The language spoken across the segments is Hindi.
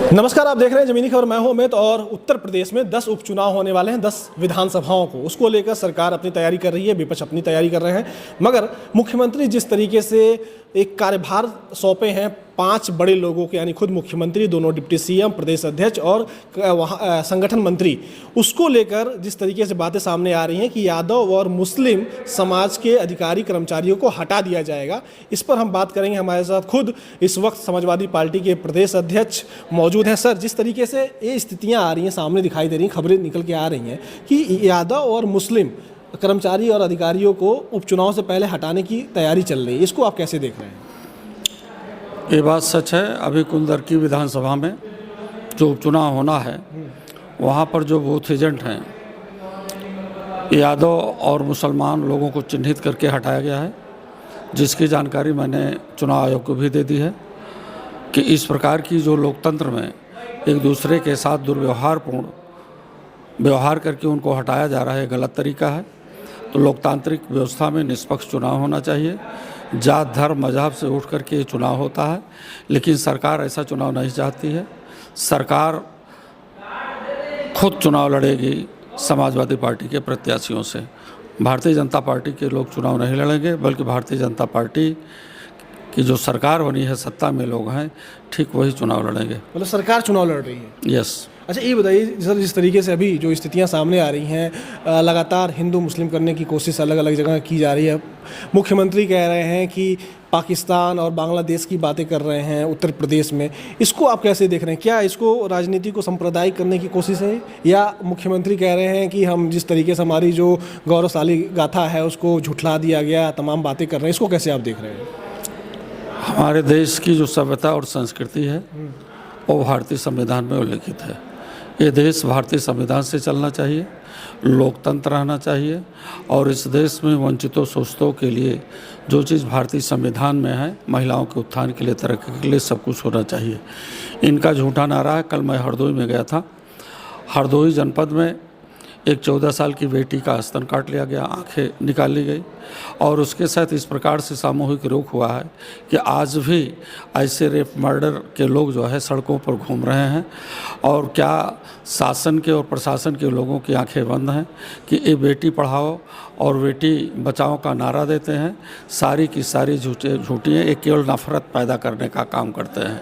नमस्कार, आप देख रहे हैं जमीनी खबर। मैं हूं अमित। और उत्तर प्रदेश में 10 उपचुनाव होने वाले हैं, 10 विधानसभाओं को। उसको लेकर सरकार अपनी तैयारी कर रही है, विपक्ष अपनी तैयारी कर रहे हैं। मगर मुख्यमंत्री जिस तरीके से एक कार्यभार सौंपे हैं 5 बड़े लोगों के, यानी खुद मुख्यमंत्री, दोनों डिप्टी सीएम, प्रदेश अध्यक्ष और वहाँ संगठन मंत्री, उसको लेकर जिस तरीके से बातें सामने आ रही हैं कि यादव और मुस्लिम समाज के अधिकारी कर्मचारियों को हटा दिया जाएगा, इस पर हम बात करेंगे। हमारे साथ खुद इस वक्त समाजवादी पार्टी के प्रदेश अध्यक्ष मौजूद हैं। सर, जिस तरीके से ये स्थितियाँ आ रही हैं, सामने दिखाई दे रही हैं, खबरें निकल के आ रही हैं कि यादव और मुस्लिम कर्मचारी और अधिकारियों को उपचुनाव से पहले हटाने की तैयारी चल रही है, इसको आप कैसे देख रहे हैं? ये बात सच है। अभी कुंदर की विधानसभा में जो उपचुनाव होना है, वहाँ पर जो बूथ एजेंट हैं, यादव और मुसलमान लोगों को चिन्हित करके हटाया गया है, जिसकी जानकारी मैंने चुनाव आयोग को भी दे दी है कि इस प्रकार की जो लोकतंत्र में एक दूसरे के साथ दुर्व्यवहारपूर्ण व्यवहार करके उनको हटाया जा रहा है, गलत तरीका है। तो लोकतांत्रिक व्यवस्था में निष्पक्ष चुनाव होना चाहिए। जात धर्म मजहब से उठ करके ये चुनाव होता है, लेकिन सरकार ऐसा चुनाव नहीं चाहती है। सरकार खुद चुनाव लड़ेगी समाजवादी पार्टी के प्रत्याशियों से। भारतीय जनता पार्टी के लोग चुनाव नहीं लड़ेंगे, बल्कि भारतीय जनता पार्टी की जो सरकार बनी है, सत्ता में लोग हैं, ठीक वही चुनाव लड़ेंगे। मतलब सरकार चुनाव लड़ रही है? यस। अच्छा, ये बताइए सर, जिस तरीके से अभी जो स्थितियां सामने आ रही हैं, लगातार हिंदू मुस्लिम करने की कोशिश अलग अलग जगह की जा रही है। मुख्यमंत्री कह रहे हैं कि पाकिस्तान और बांग्लादेश की बातें कर रहे हैं उत्तर प्रदेश में, इसको आप कैसे देख रहे हैं? क्या इसको राजनीति को सांप्रदायिक करने की कोशिश है, या मुख्यमंत्री कह रहे हैं कि हम जिस तरीके से हमारी जो गौरवशाली गाथा है उसको झुठला दिया गया, तमाम बातें कर रहे हैं, इसको कैसे आप देख रहे हैं? हमारे देश की जो सभ्यता और संस्कृति है वो भारतीय संविधान में उल्लिखित है। ये देश भारतीय संविधान से चलना चाहिए, लोकतंत्र रहना चाहिए, और इस देश में वंचितों शोषितों के लिए जो चीज़ भारतीय संविधान में है, महिलाओं के उत्थान के लिए, तरक्की के लिए सब कुछ होना चाहिए। इनका झूठा नारा है। कल मैं हरदोई में गया था। हरदोई जनपद में एक 14 साल की बेटी का स्तन काट लिया गया, आंखें निकाल ली गई, और उसके साथ इस प्रकार से सामूहिक रोक हुआ है कि आज भी ऐसे रेप मर्डर के लोग जो है सड़कों पर घूम रहे हैं। और क्या शासन के और प्रशासन के लोगों की आंखें बंद हैं कि ये बेटी पढ़ाओ और बेटी बचाओ का नारा देते हैं। सारी की सारी झूठी हैं। ये केवल नफरत पैदा करने का काम करते हैं।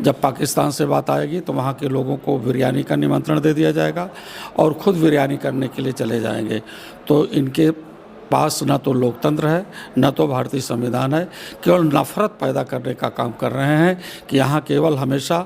जब पाकिस्तान से बात आएगी तो वहाँ के लोगों को बिरयानी का निमंत्रण दे दिया जाएगा और ख़ुद बिरयानी करने के लिए चले जाएंगे। तो इनके पास न तो लोकतंत्र है, न तो भारतीय संविधान है। केवल नफरत पैदा करने का काम कर रहे हैं कि यहाँ केवल हमेशा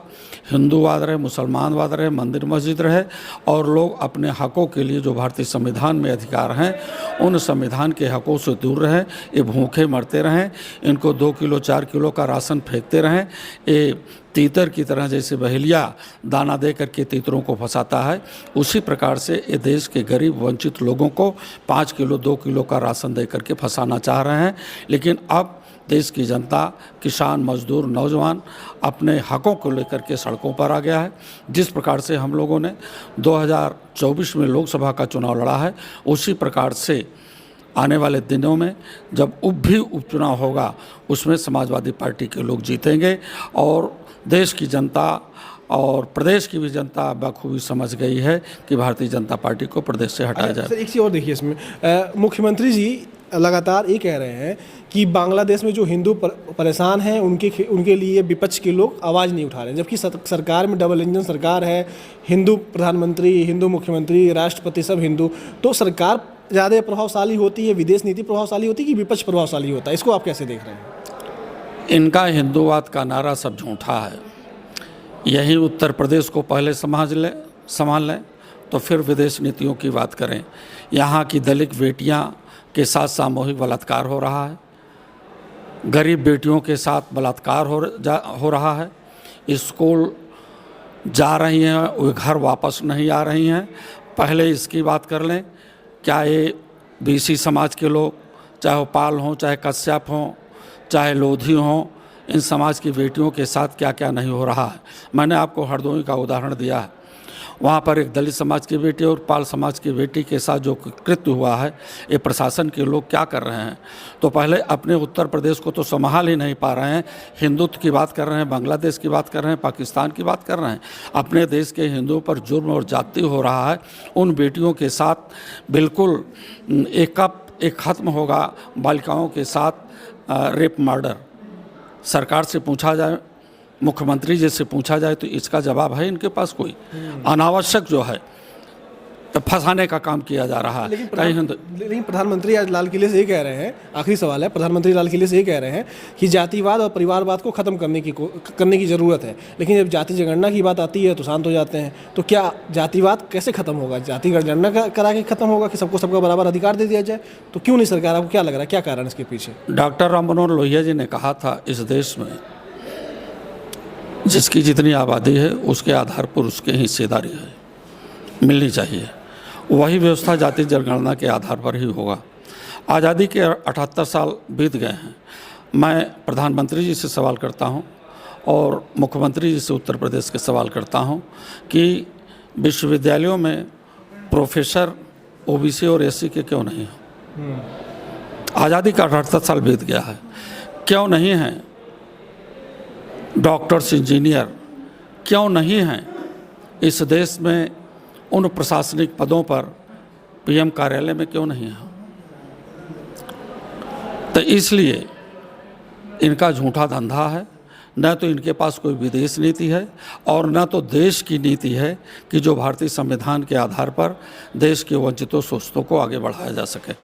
हिंदूवाद रहे, मुसलमानवाद रहे, मंदिर मस्जिद रहे, और लोग अपने हकों के लिए जो भारतीय संविधान में अधिकार हैं, उन संविधान के हकों से दूर रहें। ये भूखे मरते रहें, इनको 2 किलो 4 किलो का राशन फेंकते रहें। ये तीतर की तरह, जैसे बहेलिया दाना दे करके तीतरों को फंसाता है, उसी प्रकार से ये देश के गरीब वंचित लोगों को 5 किलो 2 किलो का राशन दे करके फंसाना चाह रहे हैं। लेकिन अब देश की जनता, किसान, मजदूर, नौजवान अपने हकों को लेकर के सड़कों पर आ गया है। जिस प्रकार से हम लोगों ने 2024 में लोकसभा का चुनाव लड़ा है, उसी प्रकार से आने वाले दिनों में जब उपचुनाव होगा, उसमें समाजवादी पार्टी के लोग जीतेंगे। और देश की जनता और प्रदेश की भी जनता बखूबी समझ गई है कि भारतीय जनता पार्टी को प्रदेश से हटाया जाए। सर, एक चीज़ और देखिए इसमें, मुख्यमंत्री जी लगातार ये कह रहे हैं कि बांग्लादेश में जो हिंदू परेशान हैं, उनके लिए विपक्ष के लोग आवाज़ नहीं उठा रहे हैं, जबकि सरकार में डबल इंजन सरकार है। हिंदू प्रधानमंत्री, हिंदू मुख्यमंत्री, राष्ट्रपति सब हिंदू। तो सरकार ज़्यादा प्रभावशाली होती है, विदेश नीति प्रभावशाली होती है कि विपक्ष प्रभावशाली होता है? इसको आप कैसे देख रहे हैं? इनका हिंदूवाद का नारा सब झूठा है। यही उत्तर प्रदेश को पहले संभाल लें तो फिर विदेश नीतियों की बात करें। यहाँ की दलित बेटियाँ के साथ सामूहिक बलात्कार हो रहा है, गरीब बेटियों के साथ बलात्कार हो रहा है, स्कूल जा रही हैं, वे घर वापस नहीं आ रही हैं। पहले इसकी बात कर लें। क्या ये बीसी समाज के लोग, चाहे वो पाल हों, चाहे कश्यप हों, चाहे लोधी हों, इन समाज की बेटियों के साथ क्या क्या नहीं हो रहा है। मैंने आपको हरदोई का उदाहरण दिया है। वहाँ पर एक दलित समाज की बेटी और पाल समाज की बेटी के साथ जो कृत्य हुआ है, ये प्रशासन के लोग क्या कर रहे हैं। तो पहले अपने उत्तर प्रदेश को तो संभाल ही नहीं पा रहे हैं, हिंदुत्व की बात कर रहे हैं, बांग्लादेश की बात कर रहे हैं, पाकिस्तान की बात कर रहे हैं। अपने देश के हिंदुओं पर जुर्म और जाति हो रहा है, उन बेटियों के साथ बिल्कुल एक ख़त्म होगा बालिकाओं के साथ रेप मर्डर। सरकार से पूछा जाए, मुख्यमंत्री जी से पूछा जाए तो इसका जवाब है इनके पास कोई। अनावश्यक जो है तो फंसाने का काम किया जा रहा है। लेकिन प्रधानमंत्री आज लाल किले से ये कह रहे हैं, आखिरी सवाल है, प्रधानमंत्री लाल किले से ये कह रहे हैं कि जातिवाद और परिवारवाद को ख़त्म करने की ज़रूरत है, लेकिन जब जाति जनगणना की बात आती है तो शांत हो जाते हैं। तो क्या जातिवाद कैसे ख़त्म होगा? जाति जनगणना करा के ख़त्म होगा कि सबको सबका बराबर अधिकार दे दिया जाए? तो क्यों नहीं सरकार, आपको क्या लग रहा है, क्या कारण इसके पीछे? डॉक्टर राम मनोहर लोहिया जी ने कहा था, इस देश में जिसकी जितनी आबादी है उसके आधार पर उसकी हिस्सेदारी है मिलनी चाहिए। वही व्यवस्था जाति जनगणना के आधार पर ही होगा। आज़ादी के 78 साल बीत गए हैं। मैं प्रधानमंत्री जी से सवाल करता हूं और मुख्यमंत्री जी से उत्तर प्रदेश के सवाल करता हूं कि विश्वविद्यालयों में प्रोफेसर ओबीसी और एससी के क्यों नहीं हैं? आज़ादी का 78 साल बीत गया है, क्यों नहीं हैं? डॉक्टर्स, इंजीनियर क्यों नहीं हैं इस देश में? उन प्रशासनिक पदों पर पीएम कार्यालय में क्यों नहीं है? तो इसलिए इनका झूठा धंधा है। न तो इनके पास कोई विदेश नीति है और न तो देश की नीति है कि जो भारतीय संविधान के आधार पर देश के वंचितों शोषितों को आगे बढ़ाया जा सके।